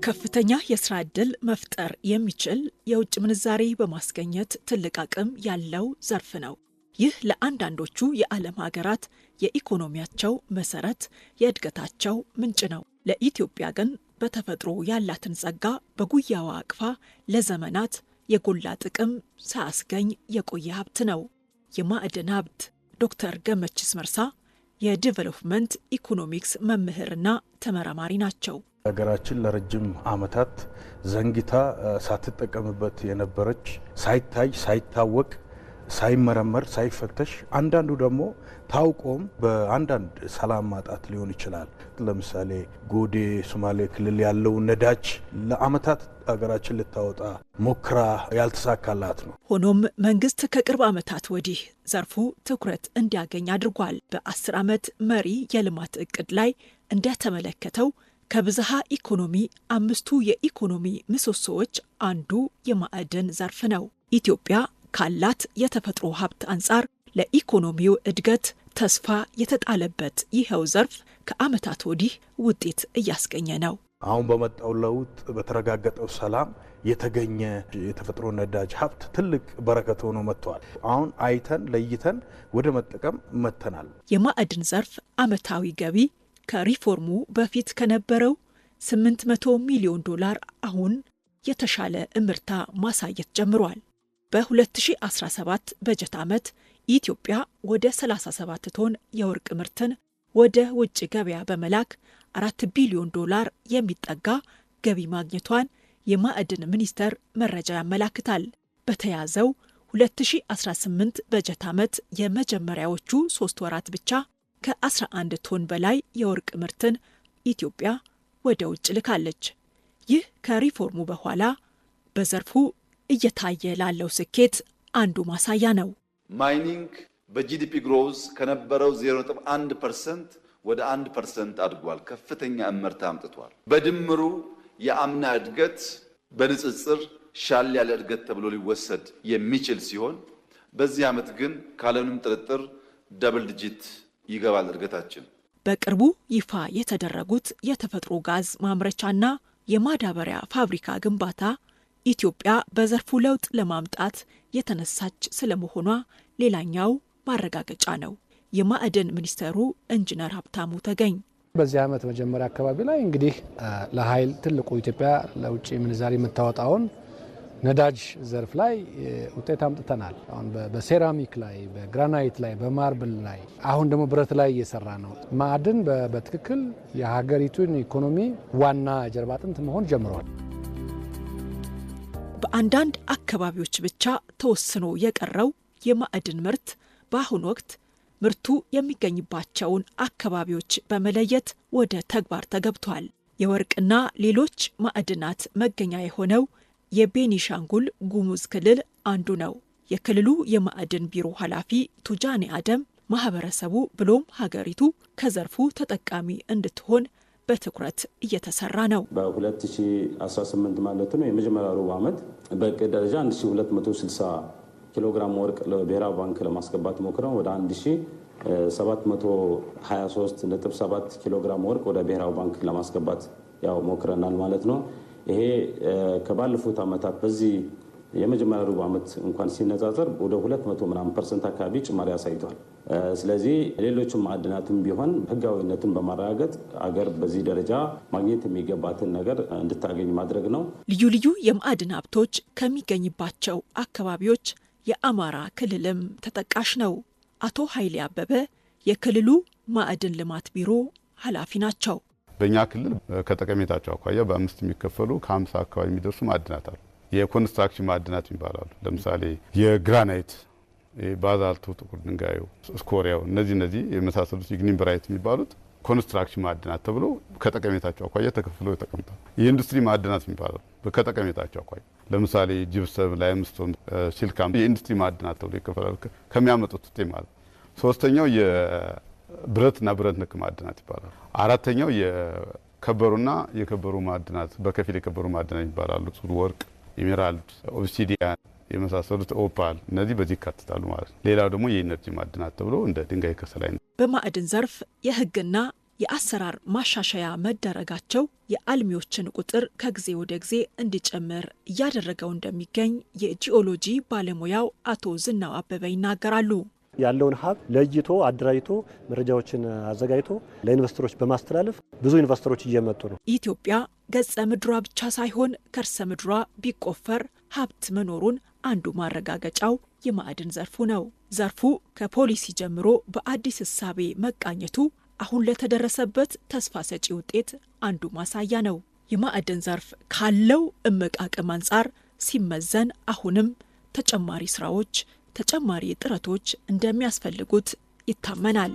ከፍተኛ የስራ ዕድል መፍጠር የሚችል የውጭ ምንዛሬ በማስገኘት ትልቅ አቅም ያለው ዘርፍ ነው። ይህ ለአንዳንዶቹ የዓለም ሀገራት የኢኮኖሚያቸው መሰረት፣ የእድገታቸው ምንጭ ነው። ለኢትዮጵያ ግን በተፈጥሮ ያላትን ጸጋ በጉያዋ አቅፋ ለዘመናት የጎላ ጥቅም ሳያስገኝ የቆየ ሀብት ነው የማዕድን ሀብት። ዶክተር ገመችስ መርሳ የዲቨሎፕመንት ኢኮኖሚክስ መምህርና ተመራማሪ ናቸው። ሀገራችን ለረጅም ዓመታት ዘንግታ ሳትጠቀምበት የነበረች ሳይታይ ሳይታወቅ ሳይመረመር ሳይፈተሽ አንዳንዱ ደግሞ ታውቆም በአንዳንድ ሰላም ማጣት ሊሆን ይችላል። ለምሳሌ ጎዴ ሶማሌ ክልል ያለው ነዳጅ ለዓመታት ሀገራችን ልታወጣ ሞክራ ያልተሳካላት ነው። ሆኖም መንግስት ከቅርብ ዓመታት ወዲህ ዘርፉ ትኩረት እንዲያገኝ አድርጓል። በ10 ዓመት መሪ የልማት እቅድ ላይ እንደተመለከተው ከብዝሃ ኢኮኖሚ 5ቱ የኢኮኖሚ ምሰሶዎች አንዱ የማዕድን ዘርፍ ነው። ኢትዮጵያ ካላት የተፈጥሮ ሀብት አንጻር ለኢኮኖሚው እድገት ተስፋ የተጣለበት ይኸው ዘርፍ ከዓመታት ወዲህ ውጤት እያስገኘ ነው። አሁን በመጣው ለውጥ በተረጋገጠው ሰላም የተገኘ የተፈጥሮ ነዳጅ ሀብት ትልቅ በረከት ሆኖ መጥቷል። አሁን አይተን ለይተን ወደ መጠቀም መተናል። የማዕድን ዘርፍ ዓመታዊ ገቢ ከሪፎርሙ በፊት ከነበረው $800 ሚሊዮን አሁን የተሻለ እምርታ ማሳየት ጀምሯል። በ2017 በጀት ዓመት ኢትዮጵያ ወደ 37 ቶን የወርቅ ምርትን ወደ ውጭ ገበያ በመላክ $4 ቢሊዮን የሚጠጋ ገቢ ማግኘቷን የማዕድን ሚኒስቴር መረጃ ያመላክታል። በተያዘው 2018 በጀት ዓመት የመጀመሪያዎቹ 3 ወራት ብቻ ከ11 ቶን በላይ የወርቅ ምርትን ኢትዮጵያ ወደ ውጭ ልካለች። ይህ ከሪፎርሙ በኋላ በዘርፉ እየታየ ላለው ስኬት አንዱ ማሳያ ነው። ማይኒንግ በጂዲፒ ግሮዝ ከነበረው 0.1% ወደ 1% አድጓል። ከፍተኛ እመርታ አምጥቷል። በድምሩ የአምና እድገት በንጽጽር ሻል ያለ እድገት ተብሎ ሊወሰድ የሚችል ሲሆን በዚህ ዓመት ግን ካለምንም ጥርጥር ደብል ዲጂት ይገባል እድገታችን። በቅርቡ ይፋ የተደረጉት የተፈጥሮ ጋዝ ማምረቻና የማዳበሪያ ፋብሪካ ግንባታ ኢትዮጵያ በዘርፉ ለውጥ ለማምጣት የተነሳች ስለመሆኗ ሌላኛው ማረጋገጫ ነው። የማዕድን ሚኒስተሩ ኢንጂነር ሀብታሙ ተገኝ በዚህ ዓመት መጀመሪያ አካባቢ ላይ እንግዲህ ለኃይል ትልቁ ኢትዮጵያ ለውጭ ምንዛሪ የምታወጣውን ነዳጅ ዘርፍ ላይ ውጤት አምጥተናል። አሁን በሴራሚክ ላይ፣ በግራናይት ላይ፣ በማርብል ላይ አሁን ደግሞ ብረት ላይ እየሰራ ነው። ማዕድን በትክክል የሀገሪቱን ኢኮኖሚ ዋና ጀርባ አጥንት መሆን ጀምሯል። በአንዳንድ አካባቢዎች ብቻ ተወስኖ የቀረው የማዕድን ምርት በአሁኑ ወቅት ምርቱ የሚገኝባቸውን አካባቢዎች በመለየት ወደ ተግባር ተገብቷል። የወርቅና ሌሎች ማዕድናት መገኛ የሆነው የቤኒሻንጉል ጉሙዝ ክልል አንዱ ነው። የክልሉ የማዕድን ቢሮ ኃላፊ ቱጃኔ አደም ማህበረሰቡ ብሎም ሀገሪቱ ከዘርፉ ተጠቃሚ እንድትሆን በትኩረት እየተሰራ ነው። በ2018 ማለት ነው የመጀመሪያው ሩብ ዓመት በእቅድ ደረጃ 1260 ኪሎግራም ወርቅ ለብሔራዊ ባንክ ለማስገባት ሞክረው ወደ 1723.7 ኪሎግራም ወርቅ ወደ ብሔራዊ ባንክ ለማስገባት ያው ሞክረናል ማለት ነው። ይሄ ከባለፉት ዓመታት በዚህ የመጀመሪያው ሩብ ዓመት እንኳን ሲነጻጸር ወደ 200% አካባቢ ጭማሪ አሳይቷል። ስለዚህ ሌሎችም ማዕድናትም ቢሆን ህጋዊነትን በማረጋገጥ አገር በዚህ ደረጃ ማግኘት የሚገባትን ነገር እንድታገኝ ማድረግ ነው። ልዩ ልዩ የማዕድን ሀብቶች ከሚገኝባቸው አካባቢዎች የአማራ ክልልም ተጠቃሽ ነው። አቶ ኃይሌ አበበ የክልሉ ማዕድን ልማት ቢሮ ኃላፊ ናቸው። በእኛ ክልል ከጠቀሜታቸው አኳያ በአምስት የሚከፈሉ ከ50 አካባቢ የሚደርሱ ማዕድናት አሉ። የኮንስትራክሽን ማዕድናት ይባላሉ። ለምሳሌ የግራናይት፣ ባዛልቱ፣ ጥቁር ድንጋዩ፣ ስኮሪያው እነዚህ የመሳሰሉት ኢግኒምብራይት የሚባሉት ኮንስትራክሽን ማዕድናት ተብሎ ከጠቀሜታቸው አኳያ ተከፍለው ተቀምጠዋል። የኢንዱስትሪ ማዕድናት የሚባላሉ ከጠቀሜታቸው አኳያ ለምሳሌ ጂፕሰም፣ ላይምስቶን፣ ሲልካም የኢንዱስትሪ ማዕድናት ተብሎ ይከፈላሉ ከሚያመጡት ውጤት ማለት። ሶስተኛው የብረትና ብረት ነክ ማዕድናት ይባላሉ። አራተኛው የከበሩና የከበሩ ማዕድናት በከፊል የከበሩ ማዕድናት ይባላሉ። ወርቅ፣ ኤሜራልድ፣ ኦብሲዲያን የመሳሰሉት ኦፓል እነዚህ በዚህ ይካተታሉ ማለት ነው። ሌላው ደግሞ የኢነርጂ ማዕድናት ተብሎ እንደ ድንጋይ ከሰል አይነት። በማዕድን ዘርፍ የህግና የአሰራር ማሻሻያ መደረጋቸው የአልሚዎችን ቁጥር ከጊዜ ወደ ጊዜ እንዲጨምር እያደረገው እንደሚገኝ የጂኦሎጂ ባለሙያው አቶ ዝናው አበበ ይናገራሉ። ያለውን ሀብት ለይቶ አደራጅቶ መረጃዎችን አዘጋጅቶ ለኢንቨስተሮች በማስተላለፍ ብዙ ኢንቨስተሮች እየመጡ ነው። ኢትዮጵያ ገጸ ምድሯ ብቻ ሳይሆን ከርሰ ምድሯ ቢቆፈር ሀብት መኖሩን አንዱ ማረጋገጫው የማዕድን ዘርፉ ነው። ዘርፉ ከፖሊሲ ጀምሮ በአዲስ እሳቤ መቃኘቱ አሁን ለተደረሰበት ተስፋ ሰጪ ውጤት አንዱ ማሳያ ነው። የማዕድን ዘርፍ ካለው እምቅ አቅም አንጻር ሲመዘን አሁንም ተጨማሪ ስራዎች፣ ተጨማሪ ጥረቶች እንደሚያስፈልጉት ይታመናል።